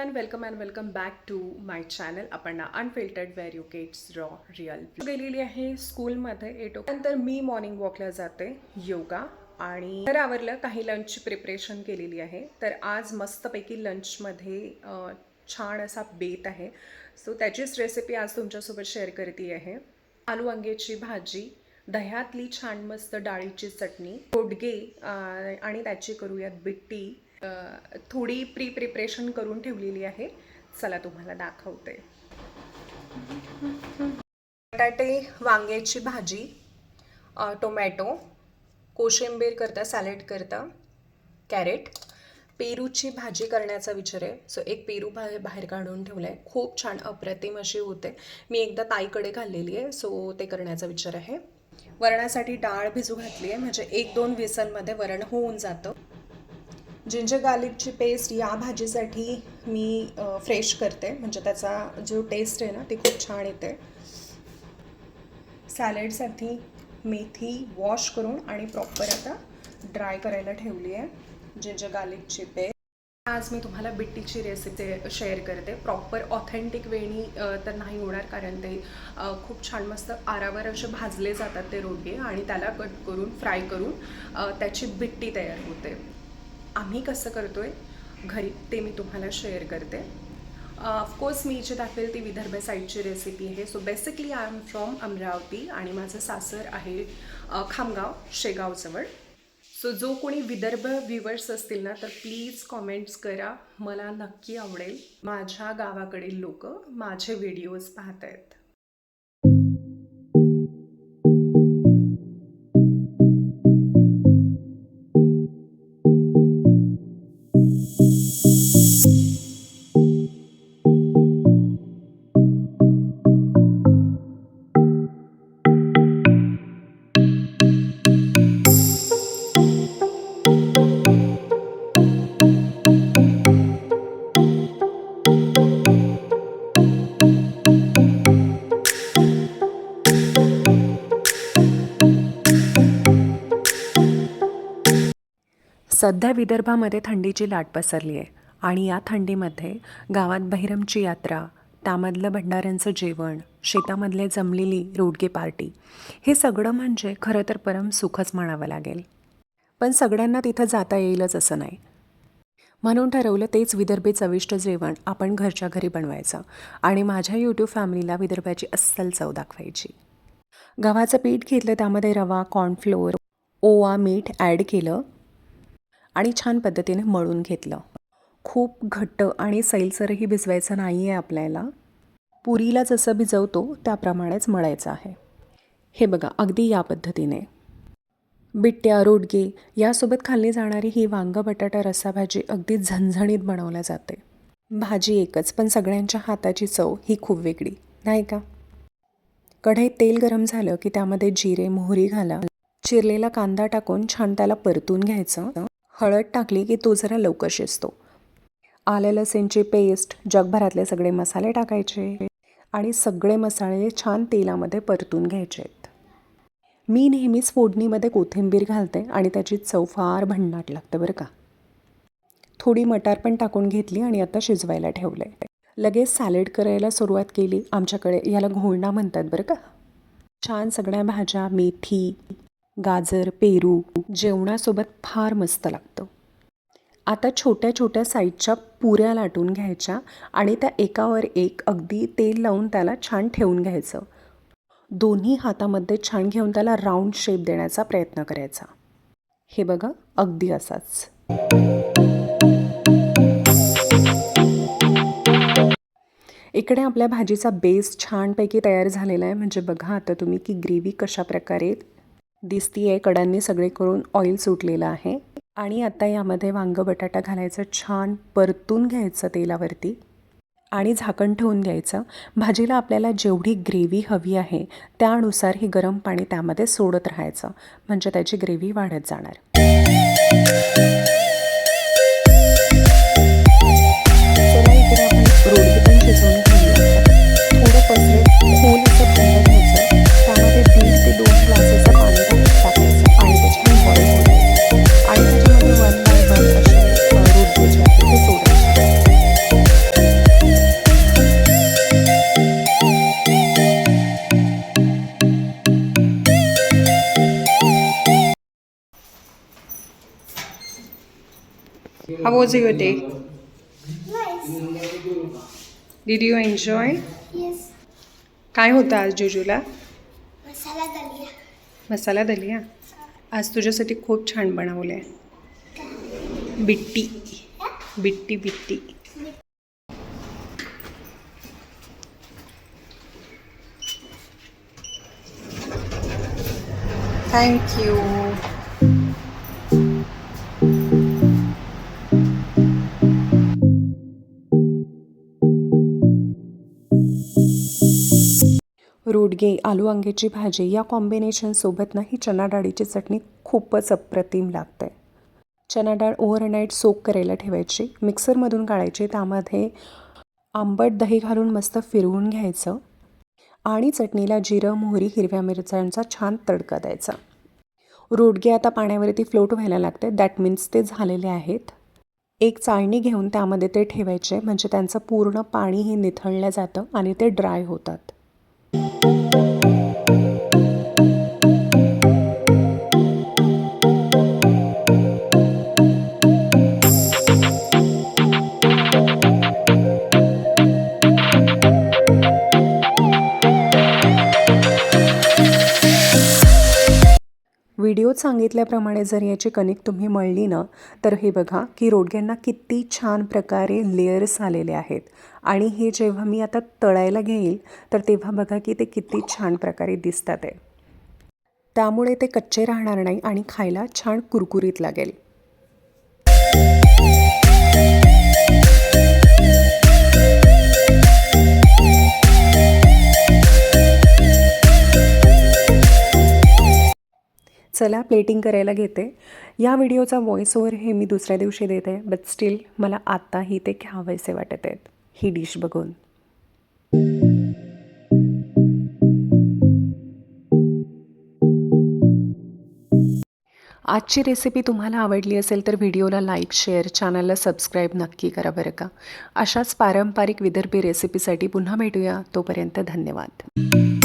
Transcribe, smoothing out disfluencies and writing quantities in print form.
everyone, welcome and welcome back to my channel. आपण unfiltered where you kids raw real गेलेली आहे स्कूलमध्ये 8 नंतर मी मॉर्निंग वॉकला जाते योगा आणि तर आवरलं काही लंचची प्रिपरेशन केलेली आहे. तर आज मस्तपैकी लंचमध्ये छान असा बेत आहे. सो त्याचीच रेसिपी आज तुमच्यासोबत शेअर करते आहे. आलू वांग्याची भाजी, दह्यातली छान मस्त डाळीची चटणी, रोडगे आणि त्याची करूयात बिट्टी. थोडी प्रिपरेशन करून ठेवलेली आहे. चला तुम्हाला दाखवते. बटाटे वांग्याची भाजी, टोमॅटो, कोशिंबीर करता, सॅलेड करता, कॅरेट, पेरूची भाजी करण्याचा विचार आहे. सो एक पेरू बाहेर काढून ठेवला आहे. खूप छान अप्रतिम अशी होते. मी एकदा ताईकडे खाल्लेली आहे, सो ते करण्याचा विचार आहे. वरणासाठी डाळ भिजू घातली आहे, म्हणजे 1-2 व्हिसलमध्ये वरण होऊन जातं. जिंजर गार्लिकची पेस्ट या भाजीसाठी मी फ्रेश करते, म्हणजे त्याचा जो टेस्ट आहे ना ती खूप छान येते. सॅलेडसाठी मेथी वॉश करून आणि प्रॉपर आता ड्राय करायला ठेवली आहे. जिंजर गार्लिकची पेस्ट. आज मी तुम्हाला बिट्टीची रेसिपी शेअर करते. प्रॉपर ऑथेंटिक वेणी तर नाही होणार, कारण ते खूप छान मस्त आरावर असे भाजले जातात ते रोडगे आणि त्याला कट करून फ्राय करून त्याची बिट्टी तयार होते. आम्ही कसं करतो आहे घरी ते मी तुम्हाला शेअर करते. ऑफकोर्स मी इथे दाखवेल ती विदर्भ साईडची रेसिपी आहे. So basically I am from Amravati आणि माझं सासर आहे खामगाव शेगावजवळ. सो जो कोणी विदर्भ व्ह्यूवर्स असतील ना तर प्लीज कॉमेंट्स करा. मला नक्की आवडेल. माझ्या गावाकडील लोक माझे व्हिडिओज पाहत आहेत. सध्या विदर्भामध्ये थंडीची लाट पसरली आहे आणि या थंडीमध्ये गावात बहिरमची यात्रा, त्यामधलं भंडाऱ्यांचं जेवण, शेतामधले जमलेली रोडगे पार्टी, हे सगळं म्हणजे खरं तर परम सुखच म्हणावं लागेल. पण सगळ्यांना तिथं जाता येईलच असं नाही. म्हणून ठरवलं तेच विदर्भी चविष्ट जेवण आपण घरच्या घरी बनवायचं आणि माझ्या यूट्यूब फॅमिलीला विदर्भाची अस्सल चव दाखवायची. गव्हाचं पीठ घेतलं, त्यामध्ये रवा, कॉर्नफ्लोअर, ओवा, मीठ ॲड केलं आणि छान पद्धतीने मळून घेतलं. खूप घट्ट आणि सैलसरही भिजवायचं नाही आहे आपल्याला. पुरीला जसं भिजवतो त्याप्रमाणेच मळायचं आहे. हे बघा, अगदी या पद्धतीने. बिट्ट्या, रोडगे यासोबत खाल्ली जाणारी ही वांग बटाटा रस्सा भाजी अगदी झणझणीत बनवल्या जाते. भाजी एकच, पण सगळ्यांच्या हाताची चव ही खूप वेगळी, नाही का? कढईत तेल गरम झालं की त्यामध्ये जिरे, मोहरी घाला. चिरलेला कांदा टाकून छान त्याला परतून घ्यायचं. हळद टाकली की तो जरा लवकर शिजतो. आलं लसूणची पेस्ट, जगभरातले सगळे मसाले टाकायचे आणि सगळे मसाले छान तेलामध्ये परतून घ्यायचे आहेत. मी नेहमीच फोडणीमध्ये कोथिंबीर घालते आणि त्याची चव फार भन्नाट लागते बरं का. थोडी मटार पण टाकून घेतली आणि आता शिजवायला ठेवलं आहे. लगेच सॅलेड करायला सुरुवात केली. आमच्याकडे याला घोळणा म्हणतात बरं का. छान सगळ्या भाज्या, मेथी, गाजर, पेरू जेवणासोबत फार मस्त लागतं. आता छोट्या छोट्या साईजच्या पुऱ्या लाटून घ्यायच्या आणि त्या एकावर एक अगदी तेल लावून त्याला छान ठेवून घ्यायचं. दोन्ही हातामध्ये छान घेऊन त्याला राऊंड शेप देण्याचा प्रयत्न करायचा. हे बघा, अगदी असाच. इकडे आपल्या भाजीचा बेस छानपैकी तयार झालेला आहे. म्हणजे बघा आता तुम्ही की ग्रेव्ही कशा प्रकारे दिसती आहे. कडांनी सगळे करून ऑइल सुटलेलं आहे. आणि आता यामध्ये वांग बटाटा घालायचं, छान परतून घ्यायचं तेलावरती आणि झाकण ठेवून द्यायचं. भाजीला आपल्याला जेवढी ग्रेव्ही हवी आहे त्यानुसार ही गरम पाणी त्यामध्ये सोडत राहायचं, म्हणजे त्याची ग्रेव्ही वाढत जाणार. चला, इकडे आपण रोडगे पण शिजवून घेऊया. थोडं पसरे खोल असं थंड घ्यायचं. त्यामध्ये 1.5 ते 2 ग्लासेसचं पाणी टाकायचं आणि ते छान बॉईल होतं आणि त्याच्यामध्ये 1 बाय 1 असे रोडगे जे आहेत ते सोडायचे. How was your day? Nice. Did you enjoy? Yes. काय होतं आज जुजूला? मसाला दलिया. मसाला दलिया. आज तुझ्यासाठी खूप छान बनवलं आहे. बिट्टी बिट्टी बिट्टी. थँक्यू. रोडगे आलू वांग्याची भाजी या कॉम्बिनेशनसोबत ना ही चणा डाळीची चटणी खूपच अप्रतिम लागते. चणा डाळ ओव्हरनाईट सोक करायला ठेवायची, मिक्सरमधून काढायची, त्यामध्ये आंबट दही घालून मस्त फिरवून घ्यायचं आणि चटणीला जिरं, मोहरी, हिरव्या मिरच्यांचा छान तडका द्यायचा. रोडगे आता पाण्यावरती फ्लोट व्हायला लागते, दॅट मीन्स ते झालेले आहेत. एक चाळणी घेऊन त्यामध्ये ते ठेवायचे, म्हणजे त्यांचं पूर्ण पाणीही निथळलं जातं आणि ते ड्राय होतात. व्हिडिओत सांगितल्याप्रमाणे जर याची कणिक तुम्ही मळली ना, तर हे बघा की रोडग्यांना किती छान प्रकारे लेयर्स आलेले आहेत. आणि हे जेव्हा मी आता तळायला घेईल तर तेव्हा बघा की ते किती छान प्रकारे दिसतात आहे. त्यामुळे ते कच्चे राहणार नाही आणि खायला छान कुरकुरीत लागेल. चला प्लेटिंग करायला घेते. या व्हिडिओचा व्हॉइस ओव्हर हे मी दुसऱ्या दिवशी देते, बट स्टील मला आत्ताही ते खावेसे वाटत आहेत ही डिश बघून. आजची रेसिपी तुम्हाला आवडली असेल तर व्हिडिओला लाईक, शेअर, चॅनलला सबस्क्राईब नक्की करा बरं का. अशाच पारंपरिक विदर्भी रेसिपीसाठी पुन्हा भेटूया. तोपर्यंत धन्यवाद.